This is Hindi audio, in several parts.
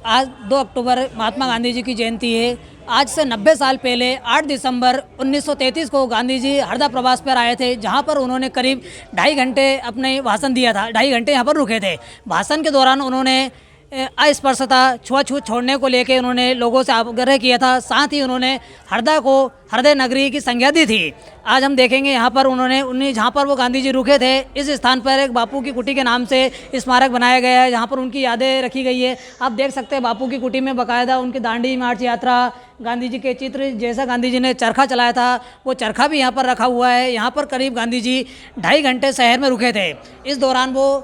आज 2 अक्टूबर महात्मा गांधी जी की जयंती है। आज से 90 साल पहले 8 दिसंबर 1933 को गांधी जी हरदा प्रवास पर आए थे, जहां पर उन्होंने करीब 2.5 घंटे अपने भाषण दिया था। 2.5 घंटे यहां पर रुके थे। भाषण के दौरान उन्होंने अस्पृश्यता, छुआछूत छोड़ने को लेकर उन्होंने लोगों से आग्रह किया था। साथ ही उन्होंने हरदा को हृदय नगरी की संज्ञा दी थी। आज हम देखेंगे यहाँ पर उन्होंने जहाँ पर वो गांधी जी रुके थे, इस स्थान पर एक बापू की कुटी के नाम से स्मारक बनाया गया है, जहाँ पर उनकी यादें रखी गई है। आप देख सकते हैं बापू की कुटी में बाकायदा उनकी दांडी मार्च यात्रा, गांधी जी के चित्र, जैसा गांधी जी ने चरखा चलाया था वो चरखा भी यहाँ पर रखा हुआ है। यहाँ पर करीब गांधी जी 2.5 घंटे शहर में रुके थे। इस दौरान वो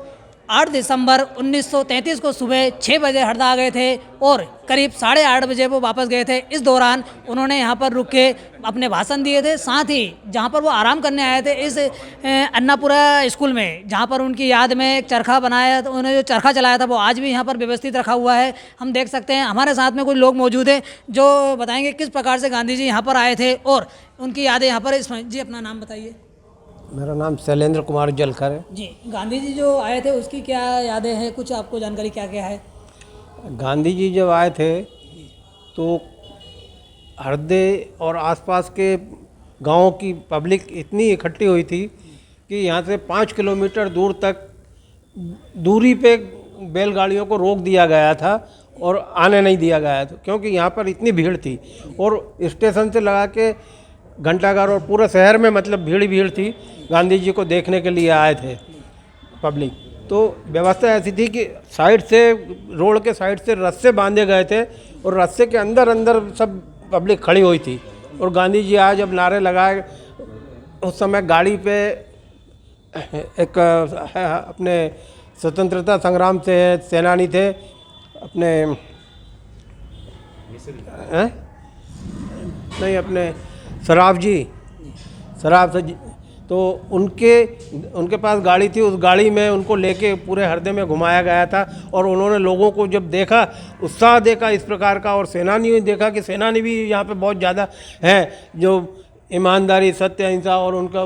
8 दिसंबर 1933 को सुबह 6 बजे हरदा आ गए थे और करीब 8:30 बजे वो वापस गए थे। इस दौरान उन्होंने यहाँ पर रुक के अपने भाषण दिए थे। साथ ही जहाँ पर वो आराम करने आए थे, इस अन्नापुरा स्कूल में, जहाँ पर उनकी याद में एक चरखा बनाया, तो उन्होंने जो चरखा चलाया था वो आज भी यहाँ पर व्यवस्थित रखा हुआ है। हम देख सकते हैं हमारे साथ में कुछ लोग मौजूद हैं जो बताएंगे किस प्रकार से गांधी जी यहाँ पर आए थे और उनकी यादें यहाँ पर। जी, अपना नाम बताइए। मेरा नाम शैलेंद्र कुमार जलकर है। जी, गांधी जी जो आए थे उसकी क्या यादें हैं, कुछ आपको जानकारी क्या क्या है? गांधी जी जब आए थे तो हरदे और आसपास के गांवों की पब्लिक इतनी इकट्ठी हुई थी कि यहाँ से 5 किलोमीटर दूर तक दूरी पे बैलगाड़ियों को रोक दिया गया था और आने नहीं दिया गया था, क्योंकि यहाँ पर इतनी भीड़ थी। और स्टेशन से लगा के घंटाघर और पूरे शहर में मतलब भीड़ ही भीड़ थी। गांधी जी को देखने के लिए आए थे पब्लिक। तो व्यवस्था ऐसी थी कि साइड से, रोड के साइड से रस्से बांधे गए थे और रस्से के अंदर अंदर सब पब्लिक खड़ी हुई थी। और गांधी जी आज जब नारे लगाए, उस समय गाड़ी पे एक अपने स्वतंत्रता संग्राम से सेनानी थे, अपने नहीं अपने सराफ जी, तो उनके पास गाड़ी थी। उस गाड़ी में उनको लेके पूरे हरदे में घुमाया गया था और उन्होंने लोगों को जब देखा, उत्साह देखा इस प्रकार का, और सेनानी देखा कि सेनानी भी यहाँ पे बहुत ज़्यादा हैं जो ईमानदारी, सत्य, अहिंसा और उनका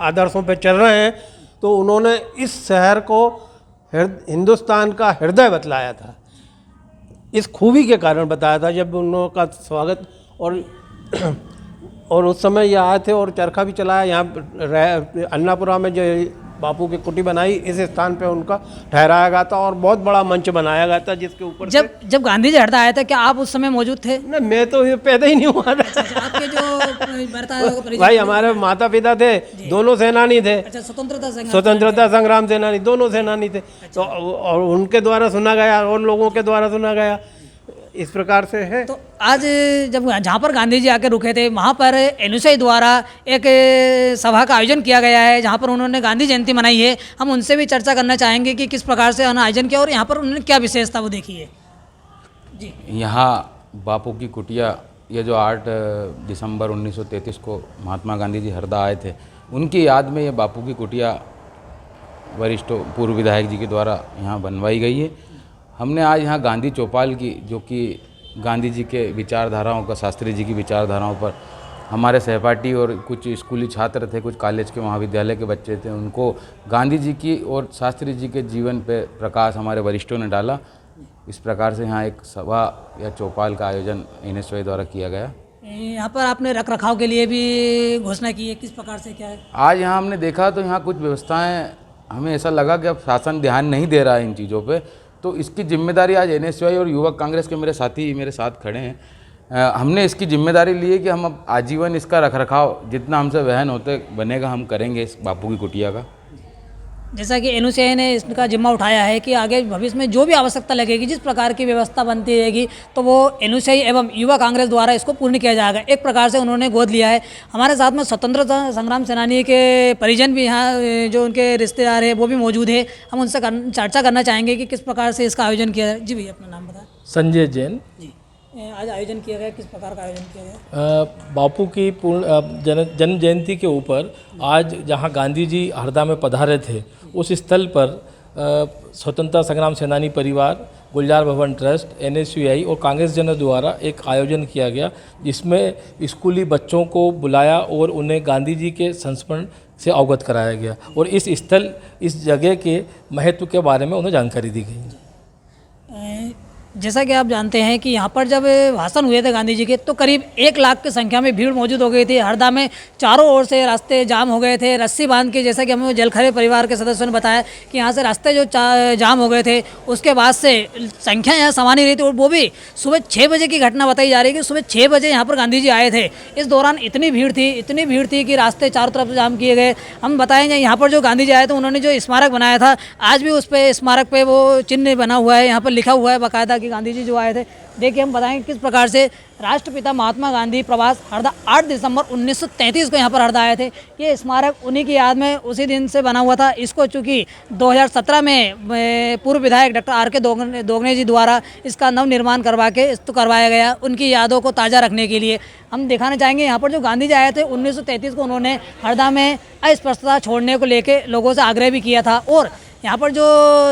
आदर्शों पे चल रहे हैं, तो उन्होंने इस शहर को हिंदुस्तान का हृदय बतलाया था। इस खूबी के कारण बताया था जब उन लोगों का स्वागत। और उस समय ये आए थे और चरखा भी चलाया। यहाँ अन्नापुरा में जो बापू की कुटी बनाई, इस स्थान पे उनका ठहराया गया था और बहुत बड़ा मंच बनाया गया था, जिसके ऊपर जब गांधी जी हरदा आए थे, क्या आप उस समय मौजूद थे? नहीं, मैं तो पैदा ही नहीं हुआ था। आपके जो भाई हमारे माता पिता थे, दोनों सेनानी थे। अच्छा, स्वतंत्रता संग्राम सेनानी, दोनों सेनानी थे। तो और उनके द्वारा सुना गया और लोगों के द्वारा सुना गया, इस प्रकार से है। तो आज जब जहाँ पर गांधी जी आके रुके थे, वहाँ पर एनएसयू द्वारा एक सभा का आयोजन किया गया है, जहाँ पर उन्होंने गांधी जयंती मनाई है। हम उनसे भी चर्चा करना चाहेंगे कि किस प्रकार से उन्होंने आयोजन किया और यहाँ पर उन्होंने क्या विशेषता वो देखी है। जी, यहाँ बापू की कुटिया, ये जो 8 दिसंबर 1933 को महात्मा गांधी जी हरदा आए थे, उनकी याद में ये बापू की कुटिया वरिष्ठ पूर्व विधायक जी के द्वारा यहाँ बनवाई गई है। हमने आज यहाँ गांधी चौपाल की, जो कि गांधी जी के विचारधाराओं का, शास्त्री जी की विचारधाराओं पर हमारे सहपाठी और कुछ स्कूली छात्र थे, कुछ कॉलेज के महाविद्यालय के बच्चे थे, उनको गांधी जी की और शास्त्री जी के जीवन पे प्रकाश हमारे वरिष्ठों ने डाला। इस प्रकार से यहाँ एक सभा या चौपाल का आयोजन एनएसयू द्वारा किया गया। यहाँ पर आपने रख रखाव के लिए भी घोषणा की है, किस प्रकार से क्या है? आज यहाँ हमने देखा तो यहाँ कुछ व्यवस्थाएँ, हमें ऐसा लगा कि अब शासन ध्यान नहीं दे रहा है इन चीज़ों पे, तो इसकी जिम्मेदारी आज एनएसयू और युवक कांग्रेस के मेरे साथी मेरे साथ खड़े हैं। हमने इसकी जिम्मेदारी ली है कि हम अब आजीवन इसका रखरखाव जितना हमसे वहन होते बनेगा हम करेंगे इस बापू की कुटिया का। जैसा कि एनएसयू ने इसका जिम्मा उठाया है कि आगे भविष्य में जो भी आवश्यकता लगेगी, जिस प्रकार की व्यवस्था बनती रहेगी, तो वो एनएसयू एवं युवा कांग्रेस द्वारा इसको पूर्ण किया जाएगा। एक प्रकार से उन्होंने गोद लिया है। हमारे साथ में स्वतंत्रता संग्राम सेनानी के परिजन भी यहाँ, जो उनके रिश्तेदार हैं, वो भी मौजूद है। हम उनसे चर्चा करना चाहेंगे कि किस प्रकार से इसका आयोजन किया जाए। जी भैया, अपना नाम बताएं। संजय जैन। जी, आज आयोजन किया गया, किस प्रकार का आयोजन किया गया? बापू की पूर्ण जन्म जयंती के ऊपर आज जहाँ गांधी जी हरदा में पधारे थे, उस स्थल पर स्वतंत्रता संग्राम सेनानी परिवार, गुलजार भवन ट्रस्ट, एनएसयूआई और कांग्रेस जन द्वारा एक आयोजन किया गया, जिसमें स्कूली बच्चों को बुलाया और उन्हें गांधी जी के संस्मरण से अवगत कराया गया और इस जगह के महत्व के बारे में उन्हें जानकारी दी गई। जैसा कि आप जानते हैं कि यहाँ पर जब भाषण हुए थे गांधी जी के तो करीब 1 लाख की संख्या में भीड़ मौजूद हो गई थी। हरदा में चारों ओर से रास्ते जाम हो गए थे, रस्सी बांध के, जैसा कि हमें जलखरे परिवार के सदस्यों ने बताया कि यहाँ से रास्ते जो जाम हो गए थे, उसके बाद से संख्या यहाँ सामान्य रही थी। और वो भी सुबह 6 बजे की घटना बताई जा रही है कि सुबह 6 बजे यहाँ पर गांधी जी आए थे। इस दौरान इतनी भीड़ थी कि रास्ते चारों तरफ जाम किए गए। हम बताएंगे यहाँ पर जो गांधी जी आए थे उन्होंने जो स्मारक बनाया था, आज भी उस पर स्मारक पे वो चिन्ह बना हुआ है, यहाँ पर लिखा हुआ है बाकायदा कि गांधी जी जो आए थे। देखिए हम बताएंगे किस प्रकार से राष्ट्रपिता महात्मा गांधी प्रवास हरदा 8 दिसंबर 1933 को यहाँ पर हरदा आए थे। ये स्मारक उन्हीं की याद में उसी दिन से बना हुआ था। इसको चूँकि 2017 में पूर्व विधायक डॉक्टर R.K. दोगने जी द्वारा इसका नवनिर्माण करवाया गया, उनकी यादों को ताज़ा रखने के लिए। हम दिखाना चाहेंगे यहाँ पर जो गांधी जी आए थे 1933 को उन्होंने हरदा में अस्पृश्यता छोड़ने को लेकर लोगों से आग्रह भी किया था। और यहाँ पर जो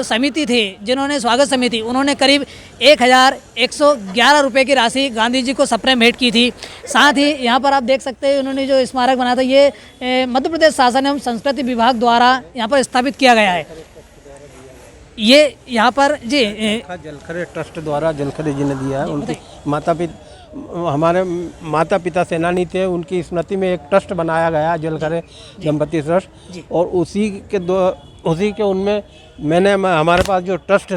समिति थी, जिन्होंने स्वागत समिति, उन्होंने करीब 1111 रुपये की राशि गांधी जी को सप्रे भेंट की थी। साथ ही यहाँ पर आप देख सकते हैं उन्होंने जो स्मारक बनाया था, ये मध्य प्रदेश शासन एवं संस्कृति विभाग द्वारा यहाँ पर स्थापित किया गया है। ये यहाँ पर जी जलखरे ट्रस्ट द्वारा जलखरे जी ने दिया है। उनके हमारे माता पिता सेनानी थे, उनकी स्मृति में एक ट्रस्ट बनाया गया, जलखरे दंपति ट्रस्ट। और उसी के उनमें हमारे पास जो ट्रस्ट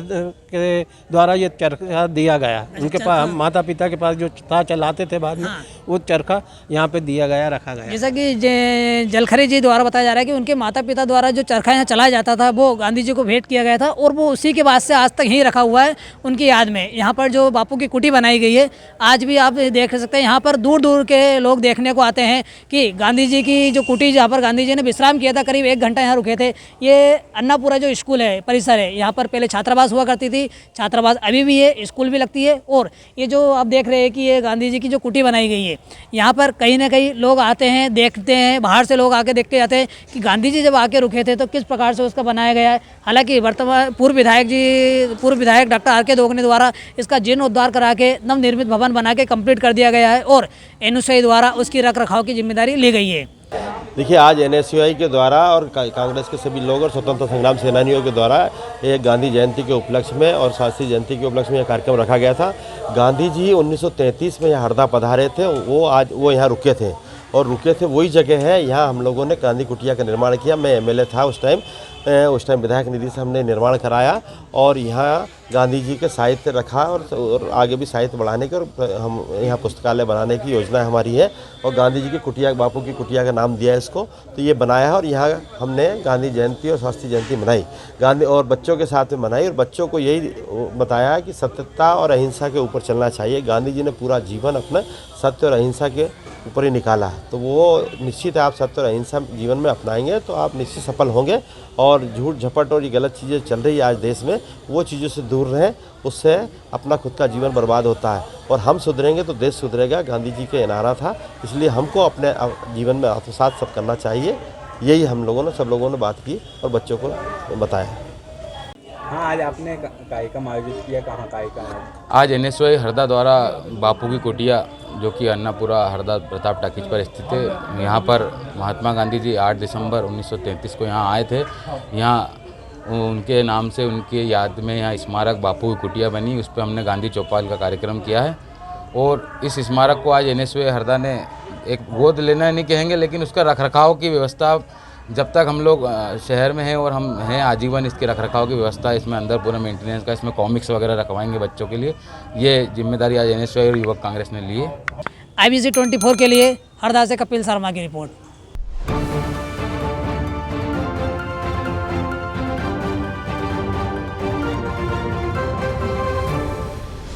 के द्वारा ये चरखा दिया गया, उनके पास माता पिता के पास जो था चलाते थे बाद में, वो चरखा यहाँ पे दिया गया, रखा गया। जैसा कि जलखरे जी द्वारा बताया जा रहा है कि उनके माता पिता द्वारा जो चरखा यहाँ चलाया जाता था वो गांधी जी को भेंट किया गया था और वो उसी के बाद से आज तक यहीं रखा हुआ है उनकी याद में। यहाँ पर जो बापू की कुटी बनाई गई है, आज भी आप देख सकते हैं, यहाँ पर दूर दूर के लोग देखने को आते हैं कि गांधी जी की जो कुटी, जहाँ पर गांधी जी ने विश्राम किया था, करीब 1 घंटा यहाँ रुके थे। ये अन्नापुरा जो स्कूल है, परिसर है, यहाँ पर पहले छात्रावास हुआ करती थी, छात्रावास अभी भी है, स्कूल भी लगती है। और ये जो आप देख रहे हैं कि ये गांधी जी की जो कुटी बनाई गई है, यहाँ पर कहीं ना कहीं लोग आते हैं, देखते हैं, बाहर से लोग आके देख के जाते हैं कि गांधी जी जब आके रुके थे तो किस प्रकार से उसका बनाया गया है। हालांकि वर्तमान पूर्व विधायक डॉक्टर R.K. दोगने द्वारा इसका जीर्णोद्धार करा के नवनिर्मित भवन बना के कंप्लीट कर दिया गया है और NSUI द्वारा उसकी रख रखाव की जिम्मेदारी ली गई है। देखिए, आज NSUI के द्वारा और कांग्रेस के सभी लोग और स्वतंत्रता संग्राम सेनानियों के द्वारा एक गांधी जयंती के उपलक्ष्य में और शास्त्री जयंती के उपलक्ष्य में यह कार्यक्रम रखा गया था। गांधी जी 1933 में यहाँ हरदा पधारे थे, वो यहाँ रुके थे और रुके थे वही जगह है। यहाँ हम लोगों ने गांधी कुटिया का निर्माण किया। मैं MLA था उस टाइम विधायक निधि से हमने निर्माण कराया और यहाँ गांधी जी के साहित्य रखा और आगे भी साहित्य बढ़ाने के, और हम यहाँ पुस्तकालय बनाने की योजना हमारी है। और गांधी जी की कुटिया, बापू की कुटिया का नाम दिया है इसको, तो ये बनाया है। और यहाँ हमने गांधी जयंती और शास्त्री जयंती मनाई, गांधी और बच्चों के साथ में मनाई और बच्चों को यही बताया कि सत्यता और अहिंसा के ऊपर चलना चाहिए। गांधी जी ने पूरा जीवन अपना सत्य और अहिंसा के ऊपर ही निकाला है, तो वो निश्चित है, आप सत्य और अहिंसा जीवन में अपनाएंगे तो आप निश्चित सफल होंगे। और झूठ झपट और ये गलत चीज़ें चल रही है आज देश में, वो चीज़ों से दूर रहें, उससे अपना खुद का जीवन बर्बाद होता है। और हम सुधरेंगे तो देश सुधरेगा, गांधी जी के नारा था। इसलिए हमको अपने जीवन में आत्मसात सब करना चाहिए। यही हम लोगों ने, सब लोगों ने बात की और बच्चों को बताया। हाँ, आज आपने कार्यक्रम आयोजित किया, कहाँ कार्यक्रम? आज NSUI हरदा द्वारा बापू की कुटिया, जो कि अन्नापुरा हरदा प्रताप टाकीज पर स्थित है, यहाँ पर महात्मा गांधी जी 8 दिसंबर 1933 को यहाँ आए थे। यहाँ उनके नाम से, उनके याद में यहाँ स्मारक बापू की कुटिया बनी, उस पर हमने गांधी चौपाल का कार्यक्रम किया है। और इस स्मारक को आज NSUI हरदा ने एक गोद लेना नहीं कहेंगे, लेकिन उसका रखरखाव की व्यवस्था, जब तक हम लोग शहर में हैं और हम हैं आजीवन, इसके रखरखाव की व्यवस्था, इसमें अंदर पूरा मेंटेनेंस का, इसमें कॉमिक्स वगैरह रखवाएंगे बच्चों के लिए। ये जिम्मेदारी आज NSUI और युवक कांग्रेस ने ली है। IBC 24 के लिए हरदा से कपिल शर्मा की रिपोर्ट।